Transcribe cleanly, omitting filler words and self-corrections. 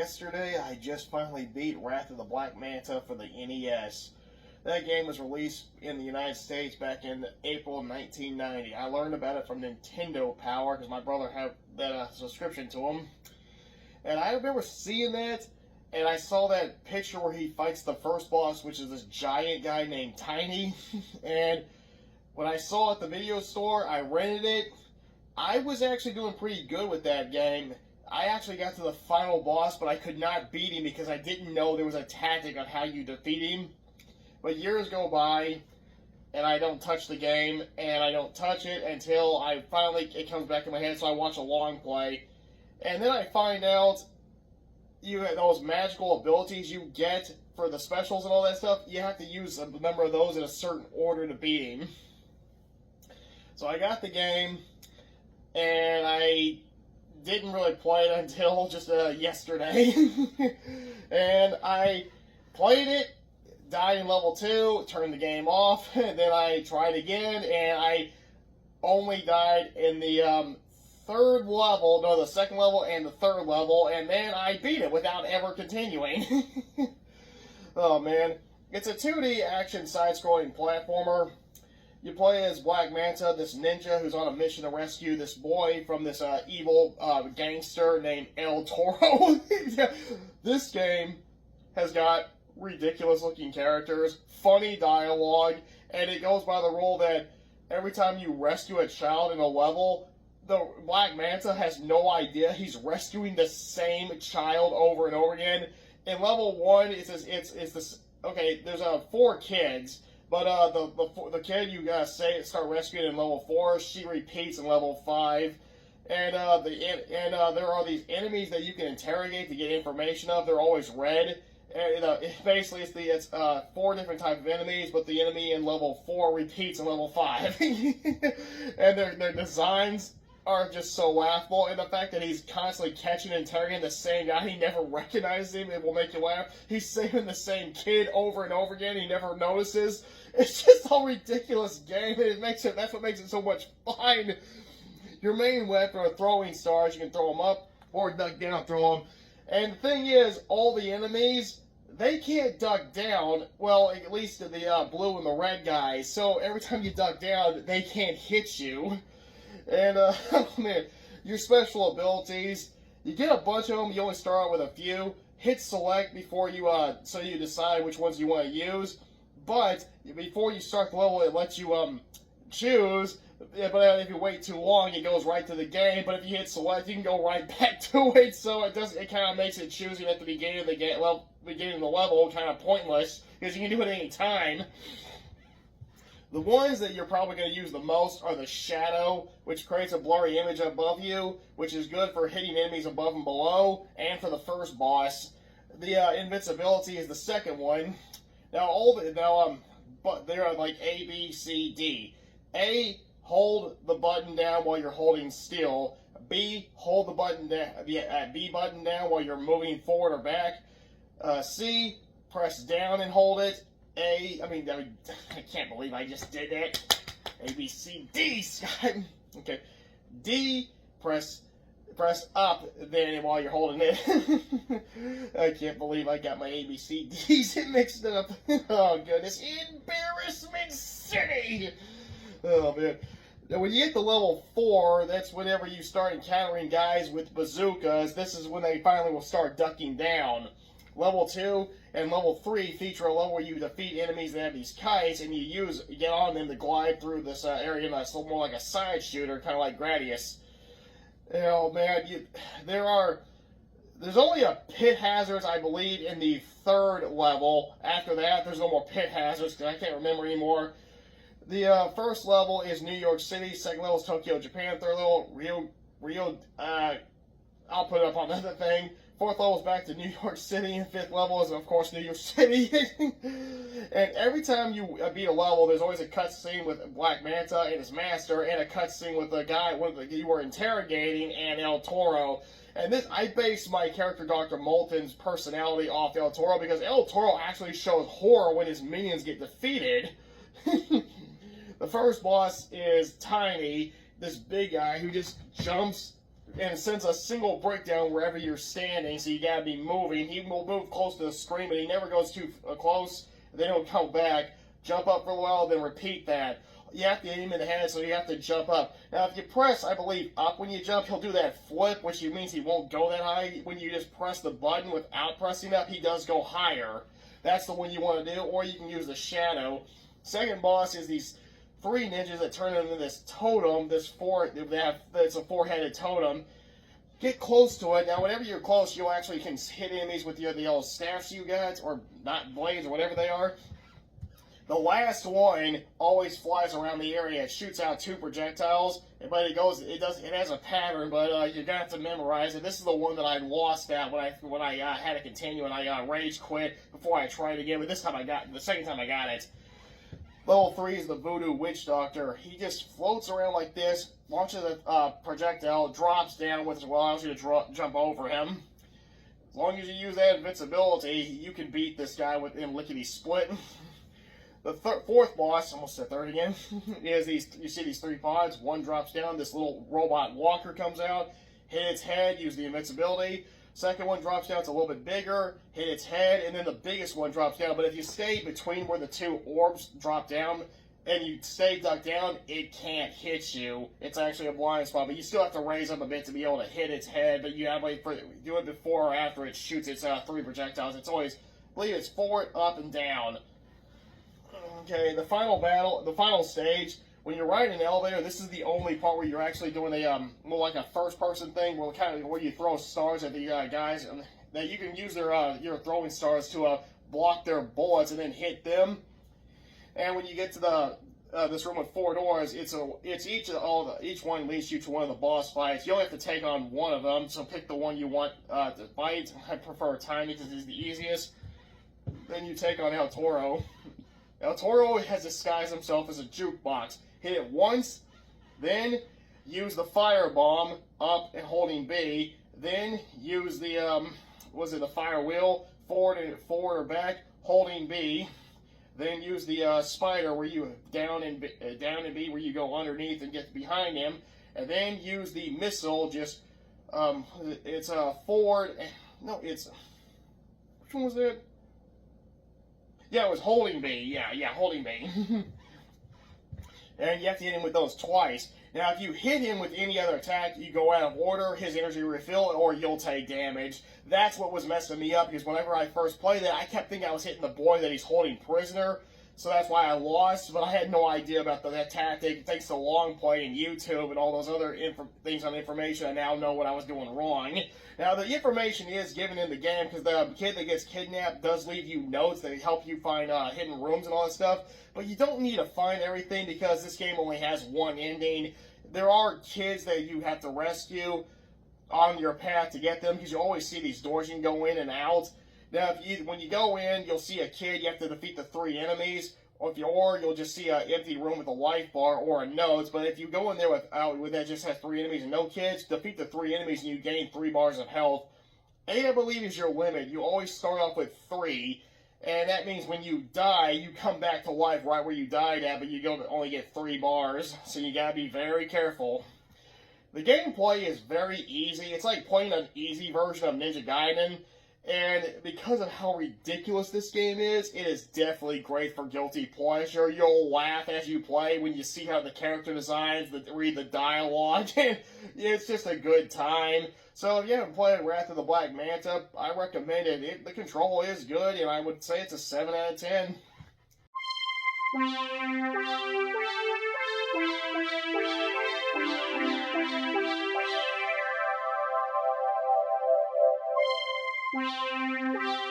yesterday I just finally beat Wrath of the Black Manta for the NES. That game was released in the United States back in April of 1990. I learned about it from Nintendo Power because my brother had that subscription to him. And I remember seeing that, and I saw that picture where he fights the first boss, which is this giant guy named Tiny. And when I saw it at the video store, I rented it. I was actually doing pretty good with that game. I actually got to the final boss, but I could not beat him because I didn't know there was a tactic on how you defeat him. But years go by, and I don't touch the game, and I don't touch it until it comes back in my head, so I watch a long play. And then I find out you have those magical abilities you get for the specials and all that stuff. You have to use a number of those in a certain order to beat him. So I got the game, and I didn't really play it until just yesterday. And I played it, died in level 2, turned the game off, and then I tried again, and I only died in the the second level and the third level, and then I beat it without ever continuing. Oh man. It's a 2D action side-scrolling platformer. You play as Black Manta, this ninja who's on a mission to rescue this boy from this evil gangster named El Toro. This game has got ridiculous-looking characters, funny dialogue, and it goes by the rule that every time you rescue a child in a level, the Black Manta has no idea he's rescuing the same child over and over again. In level 1, it's this. Okay, there's 4 kids. But the kid you start rescuing in level 4, she repeats in level 5, and there are these enemies that you can interrogate to get information of. They're always red. And, basically it's 4 different types of enemies, but the enemy in level 4 repeats in level 5, and their designs are just so laughable, and the fact that he's constantly catching and interrogating the same guy, he never recognizes him, it will make you laugh. He's saving the same kid over and over again, he never notices. It's just a ridiculous game, and that's what makes it so much fun. Your main weapon are throwing stars. You can throw them up or duck down, throw them. And the thing is, all the enemies, they can't duck down, well, at least the blue and the red guys, so every time you duck down, they can't hit you. And, oh man, your special abilities, you get a bunch of them, you only start out with a few. Hit select before you, so you decide which ones you want to use. But, before you start the level, it lets you, choose. But if you wait too long, it goes right to the game. But if you hit select, you can go right back to it. So it kind of makes it choosing at the beginning of the game, beginning of the level, kind of pointless, because you can do it any time. The ones that you're probably going to use the most are the shadow, which creates a blurry image above you, which is good for hitting enemies above and below, and for the first boss. The invincibility is the second one. But there are like A, B, C, D. A, hold the button down while you're holding still. B, hold the button down. B button down while you're moving forward or back. C, press down and hold it. I can't believe I just did that. A, B, C, D, Scott. Okay. D, press up then while you're holding it. I can't believe I got my A, B, C, D's mixed up. Oh, goodness. Embarrassment City! Oh, man. Now, when you get to level 4, that's whenever you start encountering guys with bazookas. This is when they finally will start ducking down. Level 2 and level 3 feature a level where you defeat enemies that have these kites, and you get on them to glide through this area, and that's more like a side shooter, kind of like Gradius. Oh man, there's only a pit hazards, I believe, in the 3rd level. After that, there's no more pit hazards, because I can't remember anymore. The first level is New York City, second level is Tokyo, Japan, third level, Rio, I'll put it up on the other thing. 4th level is back to New York City, and 5th level is, of course, New York City. And every time you beat a level, there's always a cutscene with Black Manta and his master, and a cutscene with the guy you were interrogating, and El Toro. And I based my character, Dr. Moulton's personality off El Toro, because El Toro actually shows horror when his minions get defeated. The first boss is Tiny, this big guy who just jumps and sends a single brick down wherever you're standing, so you gotta be moving. He will move close to the screen, but he never goes too close. Then he'll come back, jump up for a while, then repeat that. You have to hit him in the head, so you have to jump up. Now, if you press, I believe, up when you jump, he'll do that flip, which means he won't go that high. When you just press the button without pressing up, he does go higher. That's the one you want to do, or you can use the shadow. Second boss is these three ninjas that turn into this totem, it's a four-headed totem. Get close to it. Now, whenever you're close, you'll actually can hit enemies with the yellow staffs you got, or not blades, or whatever they are. The last one always flies around the area. It shoots out two projectiles, but it has a pattern, but you're gonna have to memorize it. This is the one that I lost at when I had to continue, and I rage quit before I tried again. But the second time I got it. Level 3 is the Voodoo Witch Doctor. He just floats around like this, launches a projectile, drops down, which allows you to jump over him. As long as you use that invincibility, you can beat this guy in lickety split. The fourth boss, almost the third again, is you see these three pods. One drops down, this little robot walker comes out, hit its head, use the invincibility. Second one drops down, it's a little bit bigger, hit its head, and then the biggest one drops down. But if you stay between where the two orbs drop down, and you stay ducked down, it can't hit you. It's actually a blind spot, but you still have to raise up a bit to be able to hit its head, but you have to do it before or after it shoots its three projectiles. It's always, I believe it's forward, up, and down. Okay, the final stage, when you're riding an elevator, this is the only part where you're actually doing a more like a first-person thing, where you throw stars at the guys, and that you can use your throwing stars to block their bullets and then hit them. And when you get to this room with four doors, each one leads you to one of the boss fights. You only have to take on one of them, so pick the one you want to fight. I prefer Tiny because it's the easiest. Then you take on El Toro. El Toro has disguised himself as a jukebox. Hit it once, then use the fire bomb up and holding B. Then use the the fire wheel forward or back, holding B. Then use the spider where you down and B where you go underneath and get behind him, and then use the missile. Just it's forward. No, it's which one was that? Yeah, it was holding B. Yeah, holding B. And you have to hit him with those twice. Now, if you hit him with any other attack, you go out of order, his energy refill, or you'll take damage. That's what was messing me up, because whenever I first played it, I kept thinking I was hitting the boy that he's holding prisoner. So that's why I lost, but I had no idea about that tactic. Thanks to long play and YouTube and all those other things on information, I now know what I was doing wrong. Now, the information is given in the game, because the kid that gets kidnapped does leave you notes that help you find hidden rooms and all that stuff. But you don't need to find everything, because this game only has one ending. There are kids that you have to rescue on your path to get them, because you always see these doors you can go in and out. Now, when you go in, you'll see a kid. You have to defeat the three enemies, or you'll just see an empty room with a life bar or a notes. But if you go in there with that just has three enemies and no kids, defeat the three enemies and you gain 3 bars of health. 8, I believe, is your limit. You always start off with 3, and that means when you die, you come back to life right where you died at, but you only get 3 bars. So you gotta be very careful. The gameplay is very easy. It's like playing an easy version of Ninja Gaiden. And because of how ridiculous this game is, it is definitely great for guilty pleasure. You'll laugh as you play when you see how the character designs, read the dialogue, and it's just a good time. So if you haven't played Wrath of the Black Manta, I recommend it. The control is good, and I would say it's a 7 out of 10. Wow.